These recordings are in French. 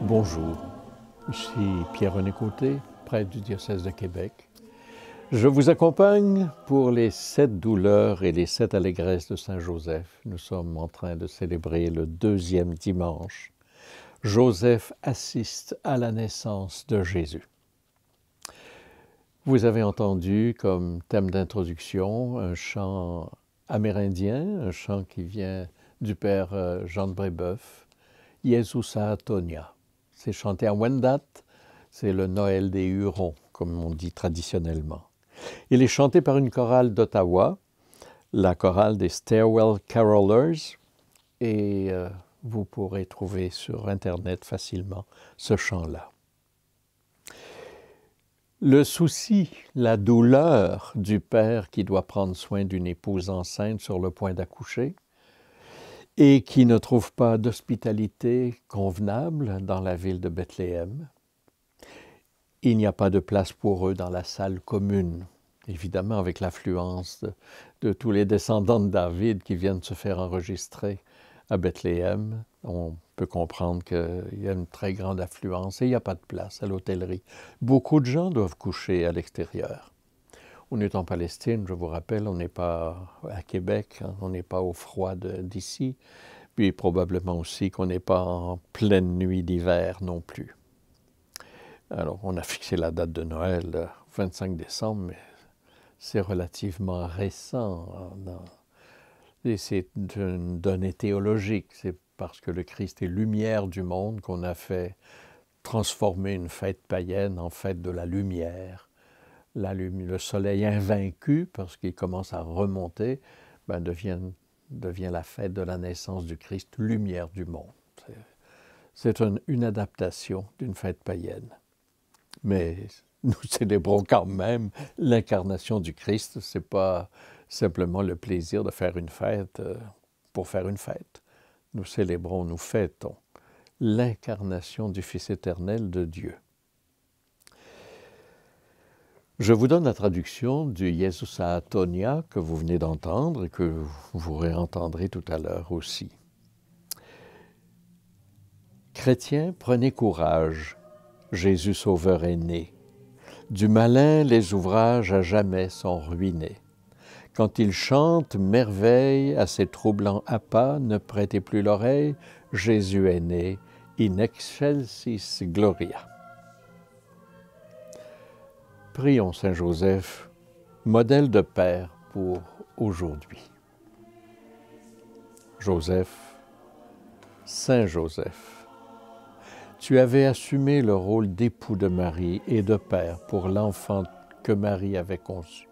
Bonjour, ici Pierre-René Côté, prêtre du diocèse de Québec. Je vous accompagne pour les 7 douleurs et les 7 allégresses de Saint Joseph. Nous sommes en train de célébrer le 2e dimanche. Joseph assiste à la naissance de Jésus. Vous avez entendu comme thème d'introduction un chant amérindien, un chant qui vient du père Jean de Brébeuf, Jesus a Tonia. C'est chanté à Wendat, c'est le Noël des Hurons, comme on dit traditionnellement. Il est chanté par une chorale d'Ottawa, la chorale des Stairwell Carolers, et vous pourrez trouver sur Internet facilement ce chant-là. Le souci, la douleur du père qui doit prendre soin d'une épouse enceinte sur le point d'accoucher et qui ne trouve pas d'hospitalité convenable dans la ville de Bethléem. Il n'y a pas de place pour eux dans la salle commune, évidemment avec l'affluence de tous les descendants de David qui viennent se faire enregistrer à Bethléem. On peut comprendre qu'il y a une très grande affluence et il n'y a pas de place à l'hôtellerie. Beaucoup de gens doivent coucher à l'extérieur. On est en Palestine, je vous rappelle, on n'est pas à Québec, hein, on n'est pas au froid d'ici, puis probablement aussi qu'on n'est pas en pleine nuit d'hiver non plus. Alors, on a fixé la date de Noël, le 25 décembre, mais c'est relativement récent. Et c'est une donnée théologique. C'est parce que le Christ est lumière du monde qu'on a fait transformer une fête païenne en fête de la lumière. Le soleil invaincu, parce qu'il commence à remonter, devient la fête de la naissance du Christ, lumière du monde. C'est une adaptation d'une fête païenne. Mais nous célébrons quand même l'incarnation du Christ. Ce n'est pas simplement le plaisir de faire une fête pour faire une fête. Nous célébrons, nous fêtons l'incarnation du Fils éternel de Dieu. Je vous donne la traduction du Jesus a Tonia que vous venez d'entendre et que vous réentendrez tout à l'heure aussi. Chrétiens, prenez courage, Jésus Sauveur est né. Du malin, les ouvrages à jamais sont ruinés. Quand il chante merveille à ses troublants appâts, ne prêtez plus l'oreille, Jésus est né, in excelsis gloria. Prions Saint Joseph, modèle de père pour aujourd'hui. Joseph, Saint Joseph, tu avais assumé le rôle d'époux de Marie et de père pour l'enfant que Marie avait conçu.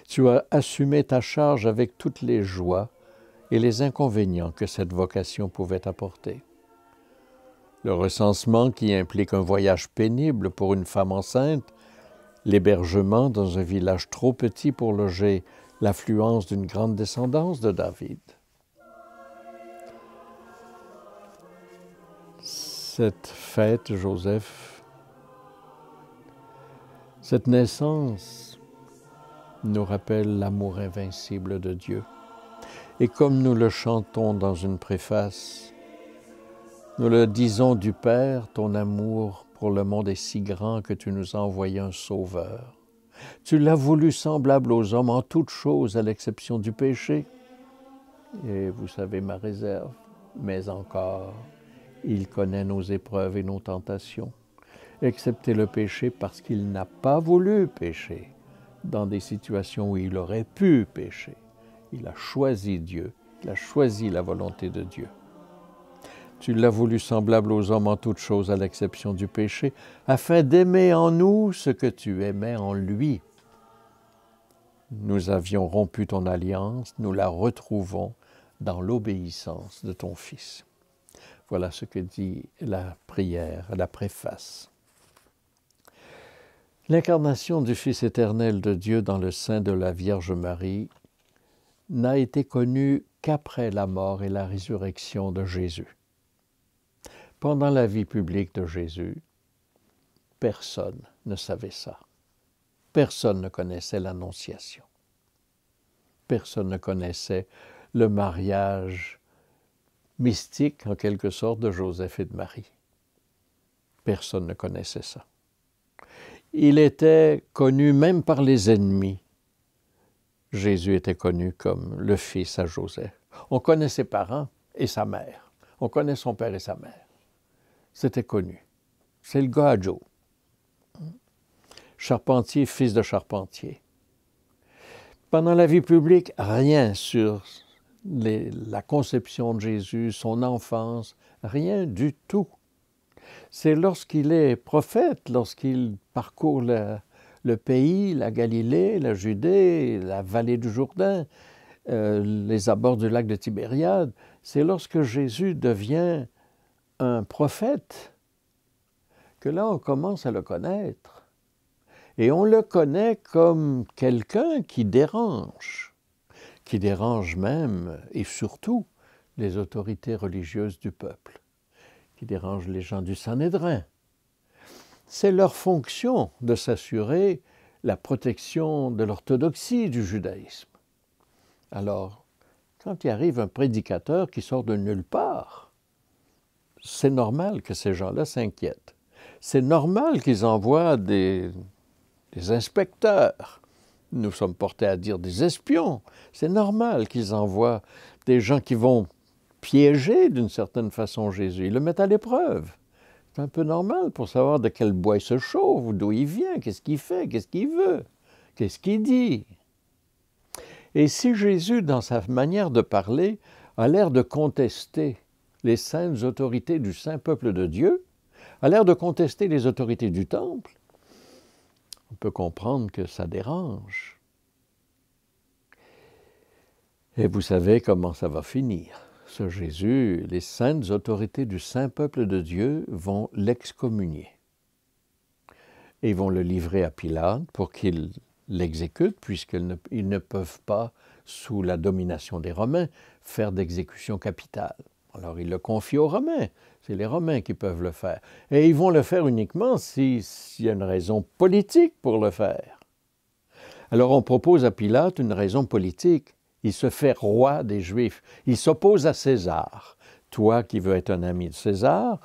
Tu as assumé ta charge avec toutes les joies et les inconvénients que cette vocation pouvait apporter. Le recensement qui implique un voyage pénible pour une femme enceinte, l'hébergement dans un village trop petit pour loger l'affluence d'une grande descendance de David. Cette fête, Joseph, cette naissance nous rappelle l'amour invincible de Dieu. Et comme nous le chantons dans une préface, nous le disons du Père, ton amour pour le monde est si grand que tu nous as envoyé un Sauveur. Tu l'as voulu semblable aux hommes en toutes choses, à l'exception du péché. Et vous savez ma réserve, mais encore, il connaît nos épreuves et nos tentations, excepté le péché parce qu'il n'a pas voulu pécher dans des situations où il aurait pu pécher. Il a choisi Dieu, il a choisi la volonté de Dieu. Tu l'as voulu semblable aux hommes en toutes choses à l'exception du péché, afin d'aimer en nous ce que tu aimais en lui. Nous avions rompu ton alliance, nous la retrouvons dans l'obéissance de ton Fils. Voilà ce que dit la prière, la préface. L'incarnation du Fils éternel de Dieu dans le sein de la Vierge Marie n'a été connue qu'après la mort et la résurrection de Jésus. Pendant la vie publique de Jésus, personne ne savait ça. Personne ne connaissait l'Annonciation. Personne ne connaissait le mariage mystique, en quelque sorte, de Joseph et de Marie. Personne ne connaissait ça. Il était connu même par les ennemis. Jésus était connu comme le fils à Joseph. On connaît ses parents et sa mère. On connaît son père et sa mère. C'était connu. C'est le gars à Joe. Charpentier, fils de charpentier. Pendant la vie publique, rien sur la conception de Jésus, son enfance, rien du tout. C'est lorsqu'il est prophète, lorsqu'il parcourt le pays, la Galilée, la Judée, la vallée du Jourdain, les abords du lac de Tibériade, c'est lorsque Jésus devient un prophète que là on commence à le connaître. Et on le connaît comme quelqu'un qui dérange même et surtout les autorités religieuses du peuple, qui dérange les gens du Sanhédrin. C'est leur fonction de s'assurer la protection de l'orthodoxie du judaïsme. Alors, quand il arrive un prédicateur qui sort de nulle part, c'est normal que ces gens-là s'inquiètent. C'est normal qu'ils envoient des inspecteurs. Nous sommes portés à dire des espions. C'est normal qu'ils envoient des gens qui vont piéger d'une certaine façon Jésus. Ils le mettent à l'épreuve. C'est un peu normal pour savoir de quel bois il se chauffe, d'où il vient, qu'est-ce qu'il fait, qu'est-ce qu'il veut, qu'est-ce qu'il dit. Et si Jésus, dans sa manière de parler, a l'air de contester les saintes autorités du saint peuple de Dieu, a l'air de contester les autorités du temple, on peut comprendre que ça dérange. Et vous savez comment ça va finir. Ce Jésus, les saintes autorités du saint peuple de Dieu vont l'excommunier. Et ils vont le livrer à Pilate pour qu'il l'exécute, puisqu'ils ne peuvent pas, sous la domination des Romains, faire d'exécution capitale. Alors ils le confient aux Romains. C'est les Romains qui peuvent le faire. Et ils vont le faire uniquement s'il y a une raison politique pour le faire. Alors on propose à Pilate une raison politique. Il se fait roi des Juifs. Il s'oppose à César. Toi qui veux être un ami de César,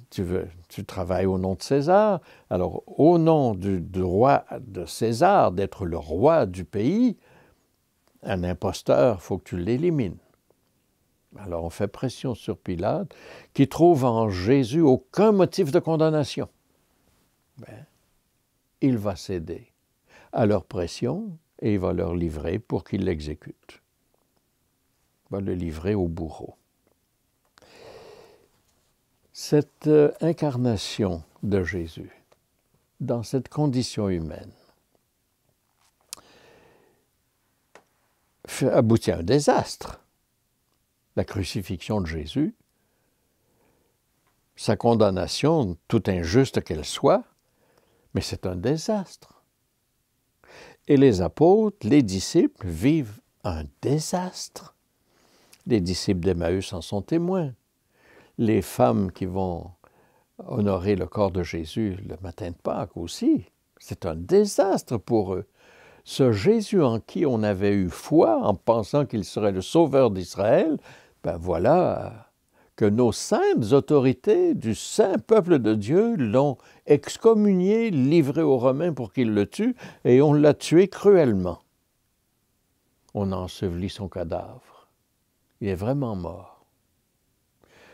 tu travailles au nom de César. Alors, au nom du roi de César, d'être le roi du pays, un imposteur, il faut que tu l'élimines. Alors, on fait pression sur Pilate, qui trouve en Jésus aucun motif de condamnation. Il va céder à leur pression et il va leur livrer pour qu'ils l'exécutent. Il va le livrer au bourreau. Cette incarnation de Jésus, dans cette condition humaine, aboutit à un désastre. La crucifixion de Jésus, sa condamnation, toute injuste qu'elle soit, mais c'est un désastre. Et les apôtres, les disciples, vivent un désastre. Les disciples d'Emmaüs en sont témoins. Les femmes qui vont honorer le corps de Jésus le matin de Pâques aussi, c'est un désastre pour eux. Ce Jésus en qui on avait eu foi en pensant qu'il serait le sauveur d'Israël, ben voilà que nos saintes autorités du saint peuple de Dieu l'ont excommunié, livré aux Romains pour qu'ils le tuent, et on l'a tué cruellement. On a enseveli son cadavre. Il est vraiment mort.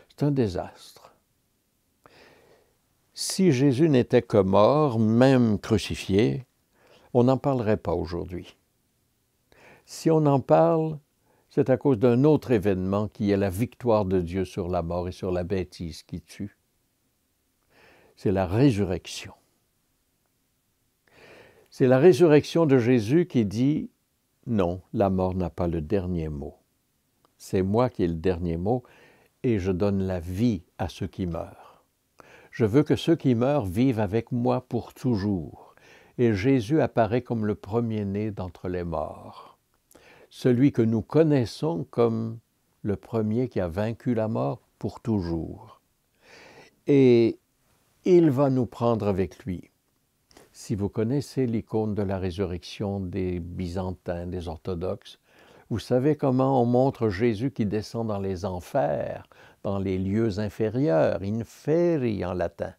C'est un désastre. Si Jésus n'était que mort, même crucifié, on n'en parlerait pas aujourd'hui. Si on en parle, c'est à cause d'un autre événement qui est la victoire de Dieu sur la mort et sur la bêtise qui tue. C'est la résurrection. C'est la résurrection de Jésus qui dit « Non, la mort n'a pas le dernier mot. C'est moi qui ai le dernier mot et je donne la vie à ceux qui meurent. Je veux que ceux qui meurent vivent avec moi pour toujours. » Et Jésus apparaît comme le premier-né d'entre les morts. Celui que nous connaissons comme le premier qui a vaincu la mort pour toujours. Et il va nous prendre avec lui. Si vous connaissez l'icône de la résurrection des Byzantins, des orthodoxes, Vous savez comment on montre Jésus qui descend dans les enfers, dans les lieux inférieurs, inferi en latin.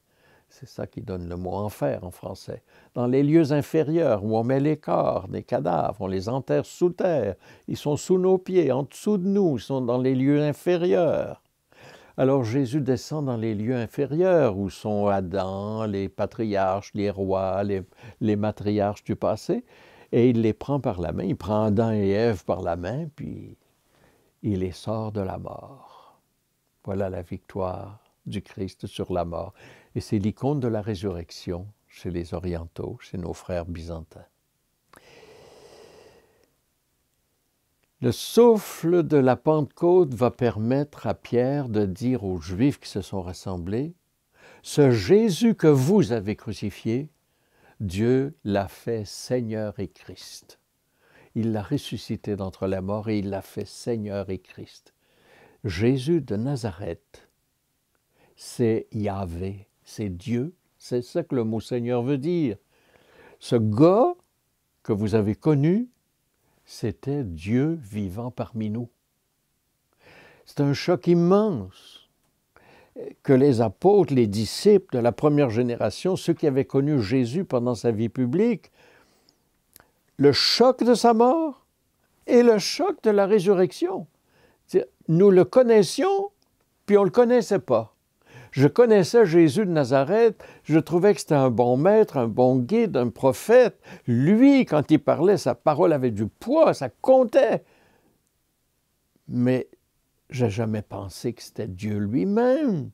C'est ça qui donne le mot enfer en français. Dans les lieux inférieurs où on met les corps des cadavres, on les enterre sous terre, ils sont sous nos pieds, en dessous de nous, ils sont dans les lieux inférieurs. Alors Jésus descend dans les lieux inférieurs où sont Adam, les patriarches, les rois, les matriarches du passé, et il les prend par la main, il prend Adam et Ève par la main, puis il les sort de la mort. Voilà la victoire du Christ sur la mort. Et c'est l'icône de la résurrection chez les orientaux, chez nos frères byzantins. Le souffle de la Pentecôte va permettre à Pierre de dire aux Juifs qui se sont rassemblés, « Ce Jésus que vous avez crucifié, Dieu l'a fait Seigneur et Christ. Il l'a ressuscité d'entre les morts et il l'a fait Seigneur et Christ. » Jésus de Nazareth, c'est Yahvé, c'est Dieu, c'est ça que le mot Seigneur veut dire. Ce gars que vous avez connu, c'était Dieu vivant parmi nous. C'est un choc immense que les apôtres, les disciples de la première génération, ceux qui avaient connu Jésus pendant sa vie publique, le choc de sa mort et le choc de la résurrection. Nous le connaissions, puis on ne le connaissait pas. Je connaissais Jésus de Nazareth, je trouvais que c'était un bon maître, un bon guide, un prophète. Lui, quand il parlait, sa parole avait du poids, ça comptait. Mais je n'ai jamais pensé que c'était Dieu lui-même,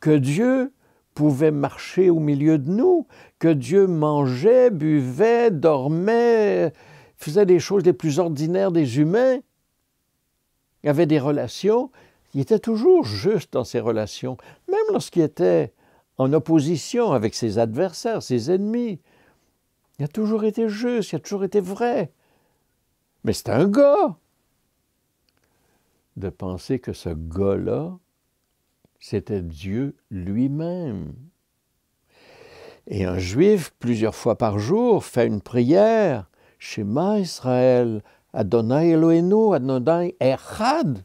que Dieu pouvait marcher au milieu de nous, que Dieu mangeait, buvait, dormait, faisait les choses les plus ordinaires des humains. Il avait des relations. Il était toujours juste dans ses relations, même lorsqu'il était en opposition avec ses adversaires, ses ennemis. Il a toujours été juste, il a toujours été vrai. Mais c'est un gars. De penser que ce gars-là, c'était Dieu lui-même. Et un Juif, plusieurs fois par jour, fait une prière, « Shema Israël, Adonai Eloheinu, Adonai Echad ».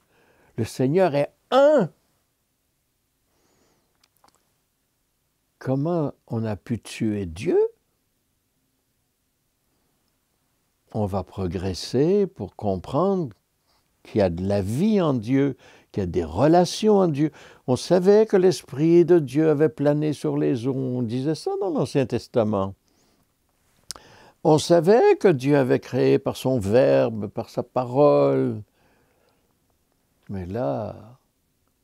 Le Seigneur est un. Comment on a pu tuer Dieu? On va progresser pour comprendre qu'il y a de la vie en Dieu, qu'il y a des relations en Dieu. On savait que l'Esprit de Dieu avait plané sur les eaux. On disait ça dans l'Ancien Testament. On savait que Dieu avait créé par son Verbe, par sa parole. Mais là,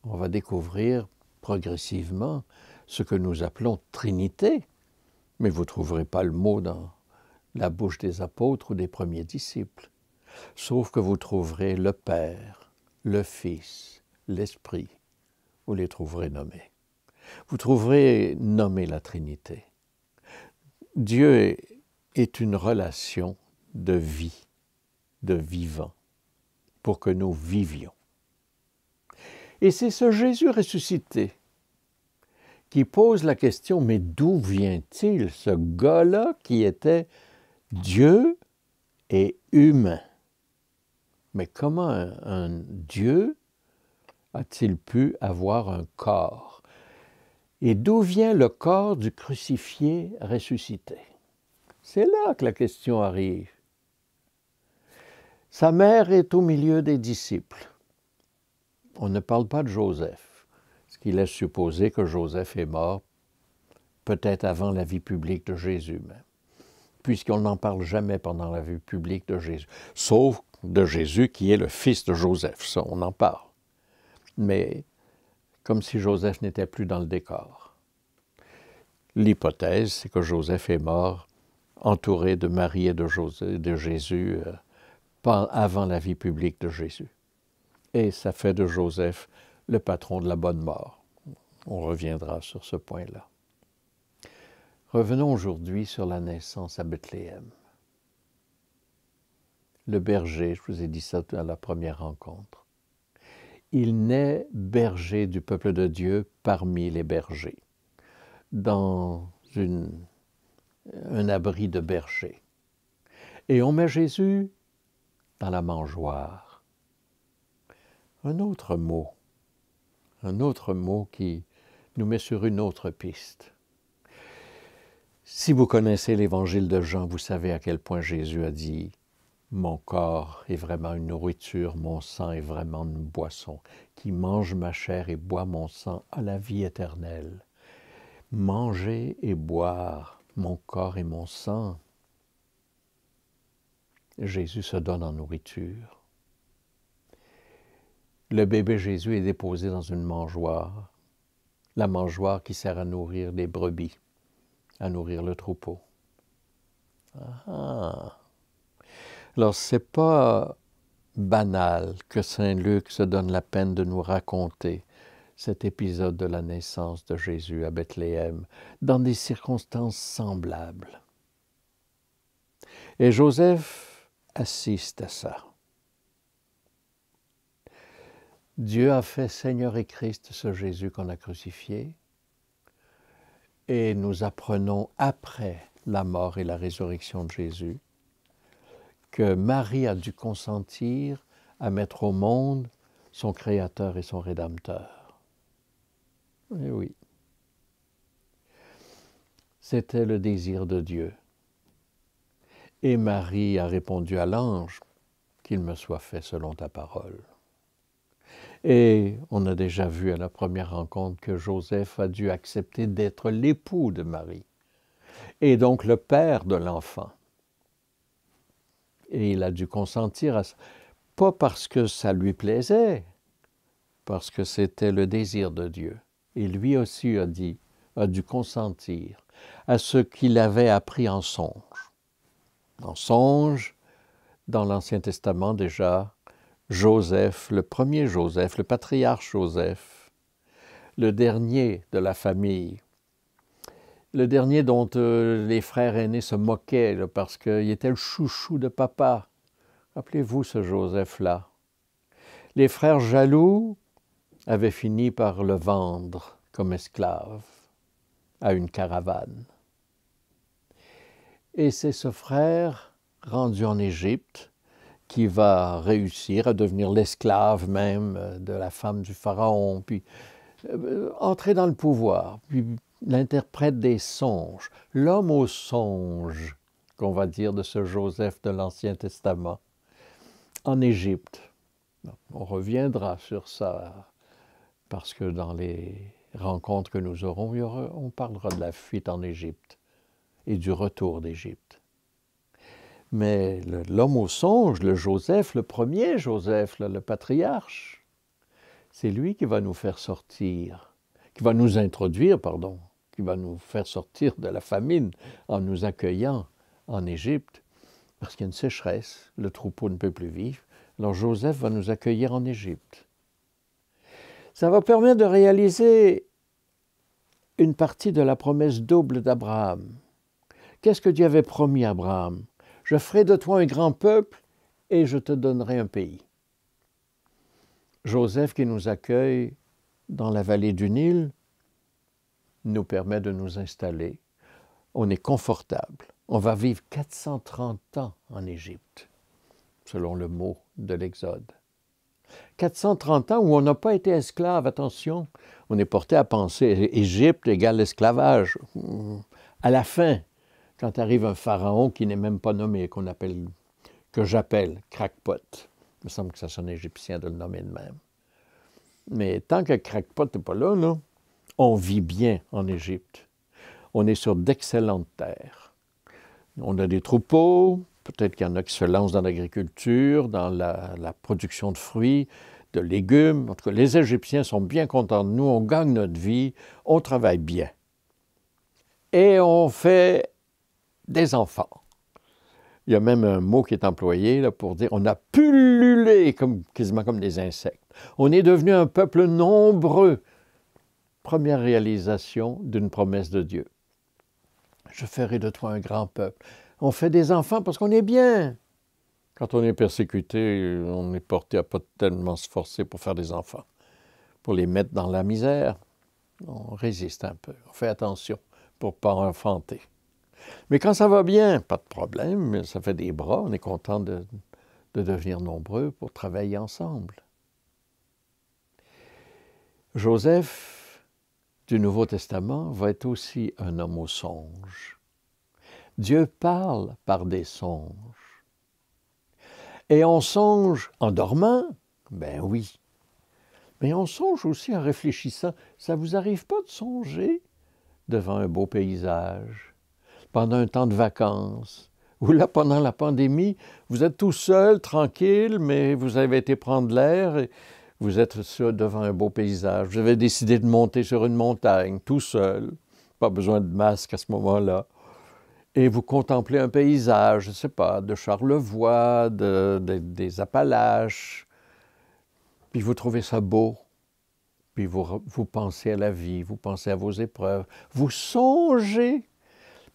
on va découvrir progressivement ce que nous appelons Trinité. Mais vous ne trouverez pas le mot dans la bouche des apôtres ou des premiers disciples. Sauf que vous trouverez le Père, le Fils, l'Esprit. Vous les trouverez nommés. Vous trouverez nommé la Trinité. Dieu est une relation de vie, de vivant, pour que nous vivions. Et c'est ce Jésus ressuscité qui pose la question, mais d'où vient-il ce gars-là qui était Dieu et humain? Mais comment un Dieu a-t-il pu avoir un corps? Et d'où vient le corps du crucifié ressuscité? C'est là que la question arrive. Sa mère est au milieu des disciples. On ne parle pas de Joseph, ce qui laisse supposer que Joseph est mort peut-être avant la vie publique de Jésus même, puisqu'on n'en parle jamais pendant la vie publique de Jésus, sauf de Jésus qui est le fils de Joseph, ça on en parle, mais comme si Joseph n'était plus dans le décor. L'hypothèse, c'est que Joseph est mort entouré de Marie et de Jésus avant la vie publique de Jésus. Et ça fait de Joseph le patron de la bonne mort. On reviendra sur ce point-là. Revenons aujourd'hui sur la naissance à Bethléem. Le berger, je vous ai dit ça à la première rencontre, il naît berger du peuple de Dieu parmi les bergers, dans un abri de berger. Et on met Jésus dans la mangeoire. Un autre mot qui nous met sur une autre piste. Si vous connaissez l'évangile de Jean, vous savez à quel point Jésus a dit « Mon corps est vraiment une nourriture, mon sang est vraiment une boisson. Qui mange ma chair et boit mon sang a la vie éternelle. » Manger et boire mon corps et mon sang, Jésus se donne en nourriture. Le bébé Jésus est déposé dans une mangeoire, la mangeoire qui sert à nourrir les brebis, à nourrir le troupeau. Ah. Alors, ce n'est pas banal que Saint Luc se donne la peine de nous raconter cet épisode de la naissance de Jésus à Bethléem, dans des circonstances semblables. Et Joseph assiste à ça. Dieu a fait Seigneur et Christ ce Jésus qu'on a crucifié, et nous apprenons après la mort et la résurrection de Jésus que Marie a dû consentir à mettre au monde son Créateur et son Rédempteur. Eh oui. C'était le désir de Dieu. Et Marie a répondu à l'ange, « Qu'il me soit fait selon ta parole. » Et on a déjà vu à la première rencontre que Joseph a dû accepter d'être l'époux de Marie, et donc le père de l'enfant. Et il a dû consentir à ça, pas parce que ça lui plaisait, parce que c'était le désir de Dieu. Et lui aussi a dû consentir à ce qu'il avait appris en songe. En songe, dans l'Ancien Testament déjà, Joseph, le premier Joseph, le patriarche Joseph, le dernier de la famille, le dernier dont les frères aînés se moquaient là, parce qu'il était le chouchou de papa. Rappelez-vous ce Joseph-là. Les frères jaloux avaient fini par le vendre comme esclave à une caravane. Et c'est ce frère rendu en Égypte qui va réussir à devenir l'esclave même de la femme du Pharaon, puis entrer dans le pouvoir, puis l'interprète des songes, l'homme aux songes, qu'on va dire de ce Joseph de l'Ancien Testament, en Égypte. On reviendra sur ça, parce que dans les rencontres que nous aurons, on parlera de la fuite en Égypte et du retour d'Égypte. Mais l'homme au songe, le Joseph, le premier Joseph, le patriarche, c'est lui qui va nous faire sortir, qui va nous introduire, qui va nous faire sortir de la famine en nous accueillant en Égypte, parce qu'il y a une sécheresse, le troupeau ne peut plus vivre. Alors Joseph va nous accueillir en Égypte. Ça va permettre de réaliser une partie de la promesse double d'Abraham. Qu'est-ce que Dieu avait promis à Abraham? « Je ferai de toi un grand peuple et je te donnerai un pays. » Joseph qui nous accueille dans la vallée du Nil nous permet de nous installer. On est confortable. On va vivre 430 ans en Égypte, selon le mot de l'Exode. 430 ans où on n'a pas été esclave, attention, on est porté à penser Égypte égale esclavage. À la fin, quand arrive un pharaon qui n'est même pas nommé, que j'appelle crackpot. Il me semble que ça sonne égyptien de le nommer de même. Mais tant que crackpot n'est pas là, on vit bien en Égypte. On est sur d'excellentes terres. On a des troupeaux, peut-être qu'il y en a qui se lancent dans l'agriculture, dans la production de fruits, de légumes. En tout cas, les Égyptiens sont bien contents de nous, on gagne notre vie, on travaille bien. Et on fait des enfants. Il y a même un mot qui est employé là, pour dire on a pullulé quasiment comme des insectes. On est devenu un peuple nombreux. Première réalisation d'une promesse de Dieu. Je ferai de toi un grand peuple. On fait des enfants parce qu'on est bien. Quand on est persécuté, on est porté à pas tellement se forcer pour faire des enfants, pour les mettre dans la misère. On résiste un peu, on fait attention pour ne pas enfanter. Mais quand ça va bien, pas de problème, ça fait des bras, on est content de de devenir nombreux pour travailler ensemble. Joseph du Nouveau Testament va être aussi un homme au songe. Dieu parle par des songes. Et on songe en dormant? Ben oui. Mais on songe aussi en réfléchissant. Ça vous arrive pas de songer devant un beau paysage, pendant un temps de vacances, ou là, pendant la pandémie, vous êtes tout seul, tranquille, mais vous avez été prendre l'air et vous êtes devant un beau paysage. Vous avez décidé de monter sur une montagne, tout seul. Pas besoin de masque à ce moment-là. Et vous contemplez un paysage, je ne sais pas, de Charlevoix, des Appalaches. Puis vous trouvez ça beau. Puis vous pensez à la vie, vous pensez à vos épreuves. Vous songez.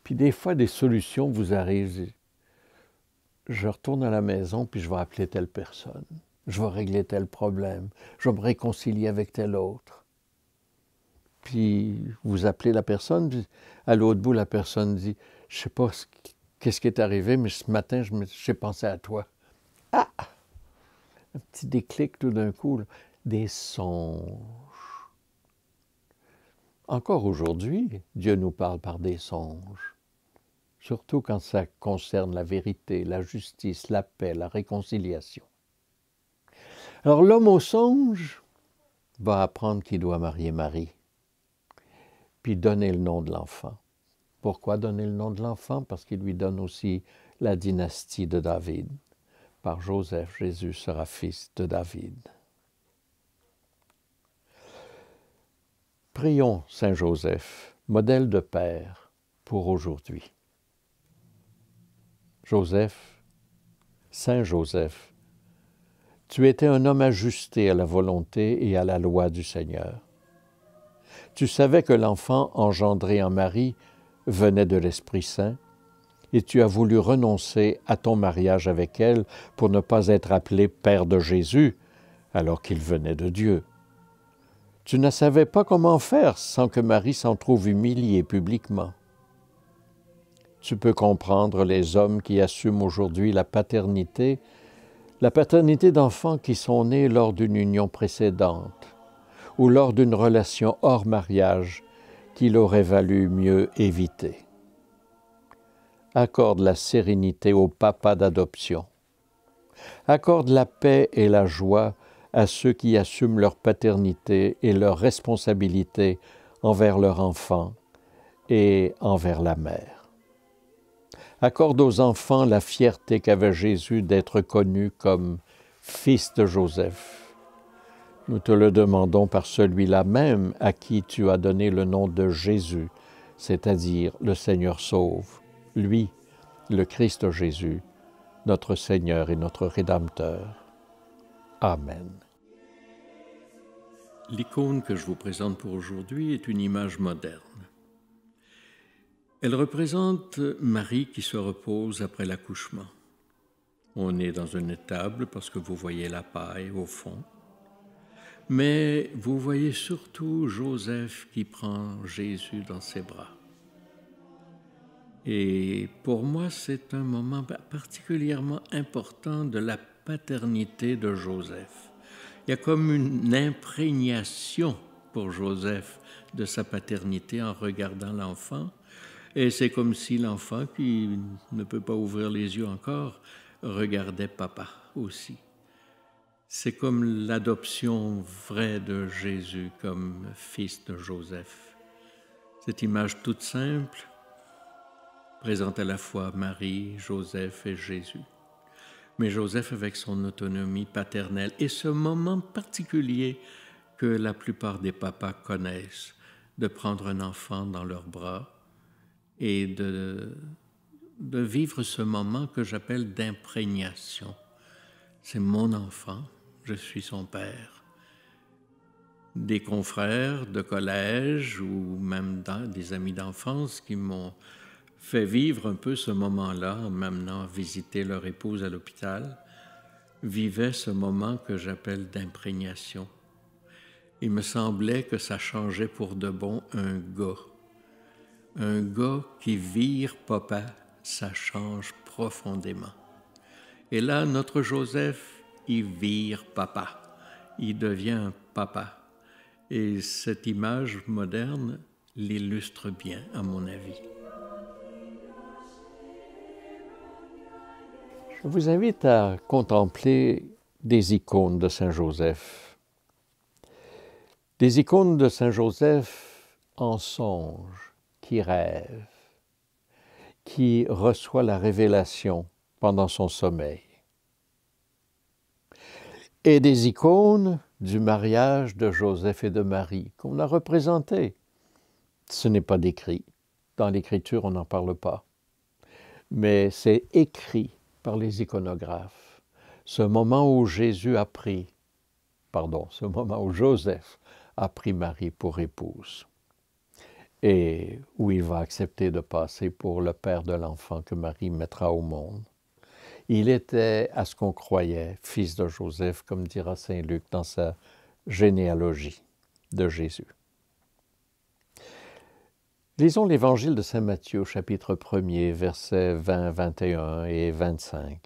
Puis des fois, des solutions vous arrivent. Je retourne à la maison, puis je vais appeler telle personne. Je vais régler tel problème. Je vais me réconcilier avec tel autre. Puis vous appelez la personne, puis à l'autre bout, la personne dit « Je ne sais pas qu'est-ce qui est arrivé, mais ce matin, j'ai pensé à toi. » Ah! Un petit déclic tout d'un coup. Là. Des songes. Encore aujourd'hui, Dieu nous parle par des songes. Surtout quand ça concerne la vérité, la justice, la paix, la réconciliation. Alors l'homme au songe va apprendre qu'il doit marier Marie, puis donner le nom de l'enfant. Pourquoi donner le nom de l'enfant? Parce qu'il lui donne aussi la dynastie de David. Par Joseph, Jésus sera fils de David. Prions Saint Joseph, modèle de père pour aujourd'hui. Joseph, Saint Joseph, tu étais un homme ajusté à la volonté et à la loi du Seigneur. Tu savais que l'enfant engendré en Marie venait de l'Esprit Saint, et tu as voulu renoncer à ton mariage avec elle pour ne pas être appelé Père de Jésus, alors qu'il venait de Dieu. Tu ne savais pas comment faire sans que Marie s'en trouve humiliée publiquement. Tu peux comprendre les hommes qui assument aujourd'hui la paternité d'enfants qui sont nés lors d'une union précédente ou lors d'une relation hors mariage qu'il aurait valu mieux éviter. Accorde la sérénité aux papas d'adoption. Accorde la paix et la joie à ceux qui assument leur paternité et leur responsabilité envers leur enfant et envers la mère. Accorde aux enfants la fierté qu'avait Jésus d'être connu comme fils de Joseph. Nous te le demandons par celui-là même à qui tu as donné le nom de Jésus, c'est-à-dire le Seigneur sauve, lui, le Christ Jésus, notre Seigneur et notre Rédempteur. Amen. L'icône que je vous présente pour aujourd'hui est une image moderne. Elle représente Marie qui se repose après l'accouchement. On est dans une étable parce que vous voyez la paille au fond. Mais vous voyez surtout Joseph qui prend Jésus dans ses bras. Et pour moi, c'est un moment particulièrement important de la paternité de Joseph. Il y a comme une imprégnation pour Joseph de sa paternité en regardant l'enfant. Et c'est comme si l'enfant, qui ne peut pas ouvrir les yeux encore, regardait papa aussi. C'est comme l'adoption vraie de Jésus comme fils de Joseph. Cette image toute simple présente à la fois Marie, Joseph et Jésus. Mais Joseph avec son autonomie paternelle et ce moment particulier que la plupart des papas connaissent, de prendre un enfant dans leurs bras et de vivre ce moment que j'appelle d'imprégnation. C'est mon enfant, je suis son père. Des confrères de collège ou même des amis d'enfance qui m'ont fait vivre un peu ce moment-là en m'amenant visiter leur épouse à l'hôpital, vivaient ce moment que j'appelle d'imprégnation. Il me semblait que ça changeait pour de bon un gars qui vire papa, ça change profondément. Et là, notre Joseph, il vire papa. Il devient papa. Et cette image moderne l'illustre bien, à mon avis. Je vous invite à contempler des icônes de Saint Joseph. Des icônes de Saint Joseph en songe, qui rêve, qui reçoit la révélation pendant son sommeil. Et des icônes du mariage de Joseph et de Marie, qu'on a représenté. Ce n'est pas décrit. Dans l'Écriture, on n'en parle pas. Mais c'est écrit par les iconographes. Ce moment où Joseph a pris Marie pour épouse et où il va accepter de passer pour le père de l'enfant que Marie mettra au monde. Il était, à ce qu'on croyait, fils de Joseph, comme dira saint Luc dans sa généalogie de Jésus. Lisons l'Évangile de saint Matthieu, chapitre 1er, versets 20, 21 et 25.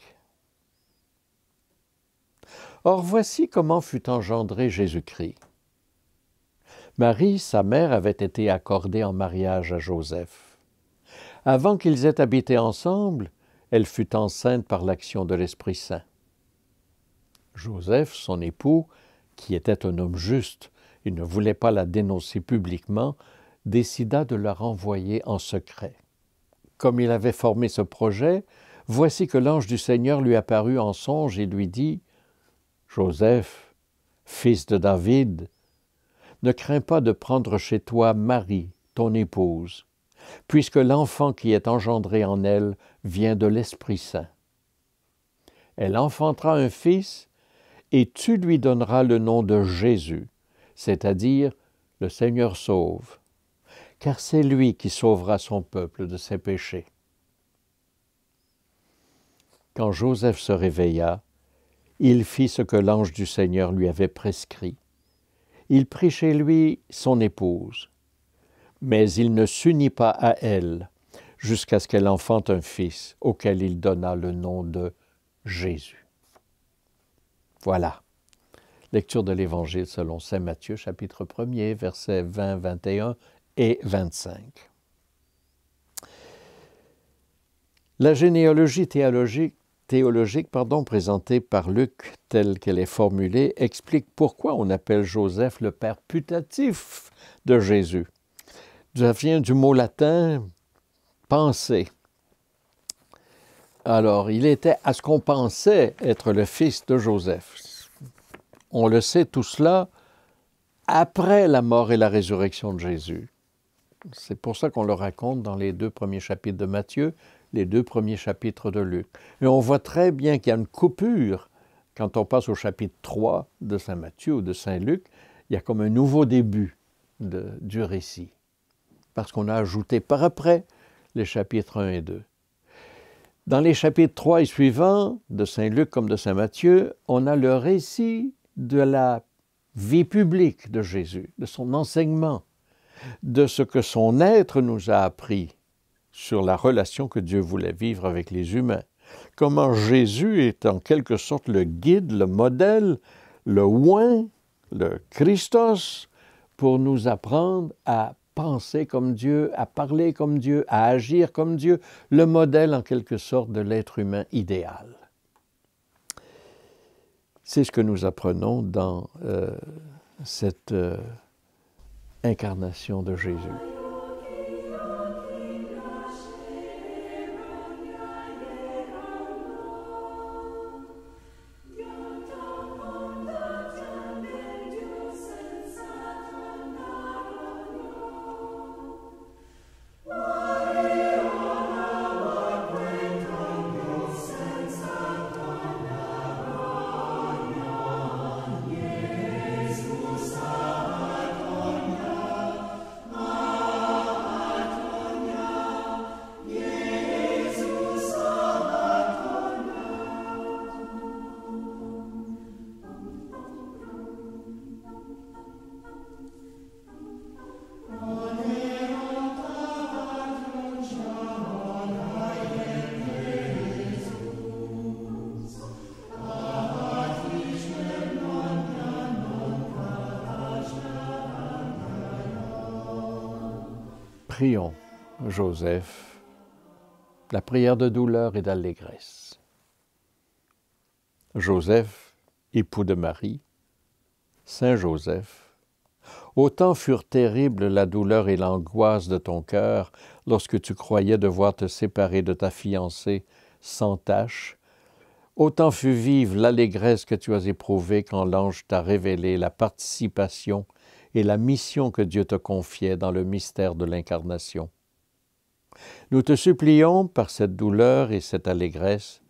Or, voici comment fut engendré Jésus-Christ. Marie, sa mère, avait été accordée en mariage à Joseph. Avant qu'ils aient habité ensemble, elle fut enceinte par l'action de l'Esprit Saint. Joseph, son époux, qui était un homme juste et ne voulait pas la dénoncer publiquement, décida de la renvoyer en secret. Comme il avait formé ce projet, voici que l'ange du Seigneur lui apparut en songe et lui dit « Joseph, fils de David, ne crains pas de prendre chez toi Marie, ton épouse, puisque l'enfant qui est engendré en elle vient de l'Esprit Saint. Elle enfantera un fils, et tu lui donneras le nom de Jésus, c'est-à-dire le Seigneur sauve, car c'est lui qui sauvera son peuple de ses péchés. » Quand Joseph se réveilla, il fit ce que l'ange du Seigneur lui avait prescrit. Il prit chez lui son épouse, mais il ne s'unit pas à elle jusqu'à ce qu'elle enfante un fils auquel il donna le nom de Jésus. Voilà, lecture de l'Évangile selon saint Matthieu, chapitre 1er, versets 20, 21 et 25. La généalogie théologique présentée par Luc, telle qu'elle est formulée, explique pourquoi on appelle Joseph le père putatif de Jésus. Ça vient du mot latin « penser ». Alors, il était à ce qu'on pensait être le fils de Joseph. On le sait tout cela après la mort et la résurrection de Jésus. C'est pour ça qu'on le raconte dans les 2 premiers chapitres de Matthieu, les 2 premiers chapitres de Luc. Et on voit très bien qu'il y a une coupure quand on passe au chapitre 3 de saint Matthieu ou de saint Luc. Il y a comme un nouveau début du récit, parce qu'on a ajouté par après les chapitres 1 et 2. Dans les chapitres 3 et suivants, de saint Luc comme de saint Matthieu, on a le récit de la vie publique de Jésus, de son enseignement, de ce que son être nous a appris sur la relation que Dieu voulait vivre avec les humains. Comment Jésus est en quelque sorte le guide, le modèle, le oint, le Christos, pour nous apprendre à penser comme Dieu, à parler comme Dieu, à agir comme Dieu, le modèle en quelque sorte de l'être humain idéal. C'est ce que nous apprenons dans cette incarnation de Jésus. Prions, Joseph, la prière de douleur et d'allégresse. Joseph, époux de Marie, Saint Joseph, autant furent terribles la douleur et l'angoisse de ton cœur lorsque tu croyais devoir te séparer de ta fiancée sans tache, autant fut vive l'allégresse que tu as éprouvée quand l'ange t'a révélé la participation et la mission que Dieu te confiait dans le mystère de l'incarnation. Nous te supplions, par cette douleur et cette allégresse,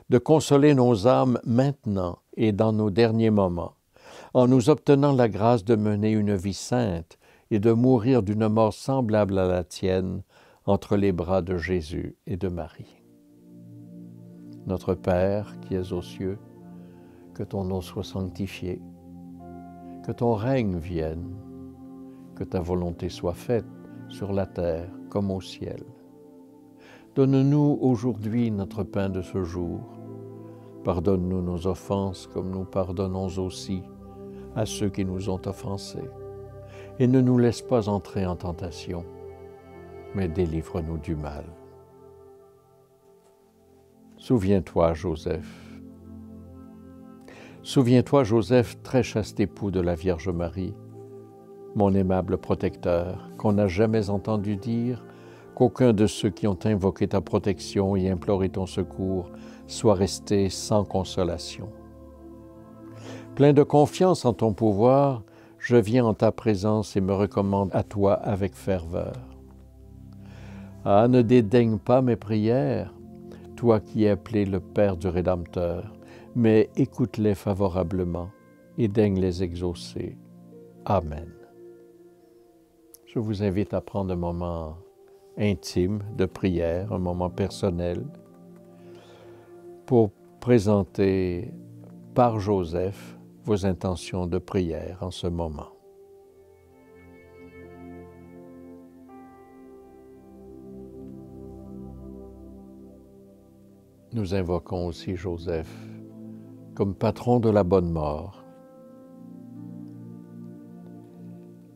de consoler nos âmes maintenant et dans nos derniers moments, en nous obtenant la grâce de mener une vie sainte et de mourir d'une mort semblable à la tienne entre les bras de Jésus et de Marie. Notre Père qui es aux cieux, que ton nom soit sanctifié, que ton règne vienne, que ta volonté soit faite sur la terre comme au ciel. Donne-nous aujourd'hui notre pain de ce jour. Pardonne-nous nos offenses comme nous pardonnons aussi à ceux qui nous ont offensés. Et ne nous laisse pas entrer en tentation, mais délivre-nous du mal. Souviens-toi, Joseph. Souviens-toi, Joseph, très chaste époux de la Vierge Marie, mon aimable protecteur, qu'on n'a jamais entendu dire qu'aucun de ceux qui ont invoqué ta protection et imploré ton secours soit resté sans consolation. Plein de confiance en ton pouvoir, je viens en ta présence et me recommande à toi avec ferveur. Ah, ne dédaigne pas mes prières, toi qui es appelé le Père du Rédempteur, mais écoute-les favorablement et daigne les exaucer. Amen. Je vous invite à prendre un moment intime de prière, un moment personnel, pour présenter par Joseph vos intentions de prière en ce moment. Nous invoquons aussi Joseph comme patron de la bonne mort.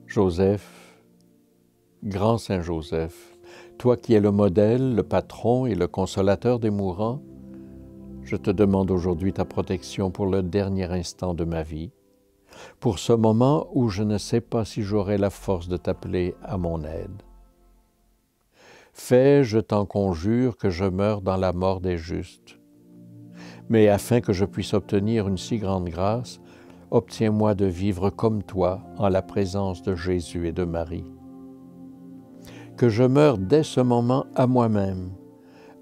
Joseph, grand Saint Joseph, toi qui es le modèle, le patron et le consolateur des mourants, je te demande aujourd'hui ta protection pour le dernier instant de ma vie, pour ce moment où je ne sais pas si j'aurai la force de t'appeler à mon aide. Fais, je t'en conjure, que je meure dans la mort des justes. Mais afin que je puisse obtenir une si grande grâce, obtiens-moi de vivre comme toi en la présence de Jésus et de Marie. Que je meure dès ce moment à moi-même,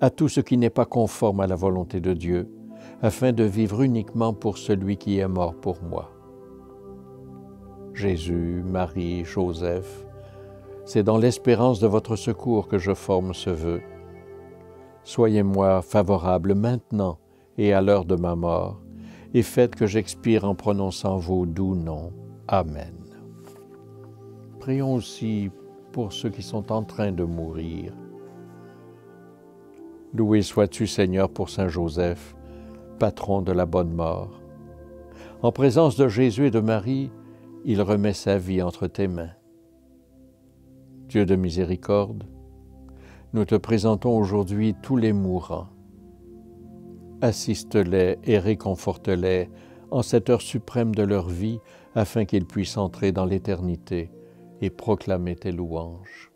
à tout ce qui n'est pas conforme à la volonté de Dieu, afin de vivre uniquement pour celui qui est mort pour moi. Jésus, Marie, Joseph, c'est dans l'espérance de votre secours que je forme ce vœu. Soyez-moi favorable maintenant et à l'heure de ma mort, et faites que j'expire en prononçant vos doux noms. Amen. Prions aussi pour ceux qui sont en train de mourir. Loué sois-tu, Seigneur, pour Saint Joseph, patron de la bonne mort. En présence de Jésus et de Marie, il remet sa vie entre tes mains. Dieu de miséricorde, nous te présentons aujourd'hui tous les mourants. Assiste-les et réconforte-les en cette heure suprême de leur vie, afin qu'ils puissent entrer dans l'éternité et proclamer tes louanges.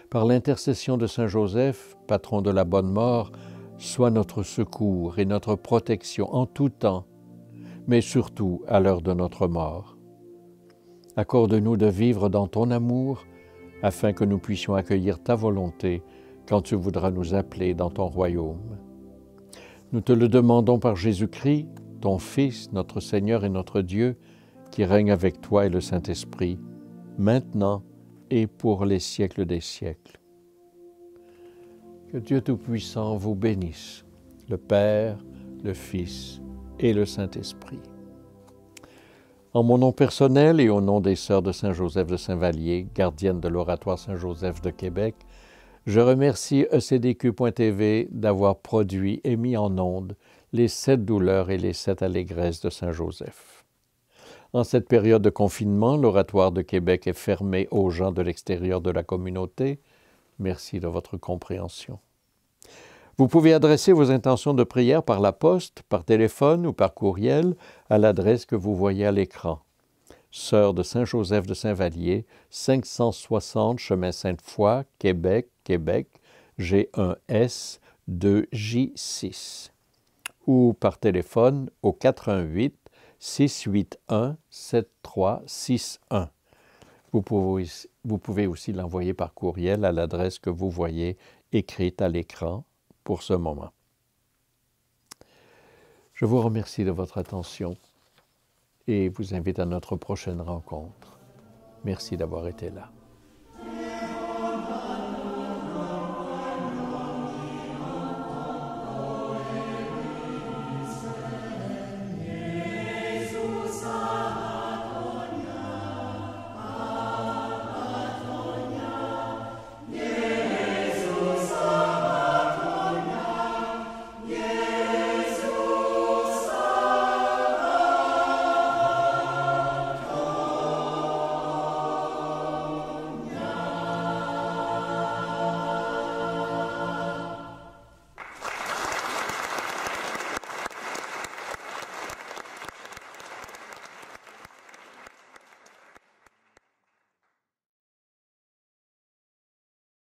Par l'intercession de Saint Joseph, patron de la bonne mort, sois notre secours et notre protection en tout temps, mais surtout à l'heure de notre mort. Accorde-nous de vivre dans ton amour, afin que nous puissions accueillir ta volonté quand tu voudras nous appeler dans ton royaume. Nous te le demandons par Jésus-Christ, ton Fils, notre Seigneur et notre Dieu, qui règne avec toi et le Saint-Esprit, maintenant et pour les siècles des siècles. Que Dieu Tout-Puissant vous bénisse, le Père, le Fils et le Saint-Esprit. En mon nom personnel et au nom des Sœurs de Saint-Joseph de Saint-Vallier, gardiennes de l'Oratoire Saint-Joseph de Québec, je remercie ECDQ.tv d'avoir produit et mis en onde les 7 douleurs et les 7 allégresses de Saint Joseph. En cette période de confinement, l'Oratoire de Québec est fermé aux gens de l'extérieur de la communauté. Merci de votre compréhension. Vous pouvez adresser vos intentions de prière par la poste, par téléphone ou par courriel à l'adresse que vous voyez à l'écran. Sœur de Saint-Joseph de Saint-Vallier, 560 Chemin Sainte-Foy, Québec, Québec, G1S 2J6. Ou par téléphone au 88 681 7361. Vous pouvez aussi l'envoyer par courriel à l'adresse que vous voyez écrite à l'écran pour ce moment. Je vous remercie de votre attention et vous invite à notre prochaine rencontre. Merci d'avoir été là.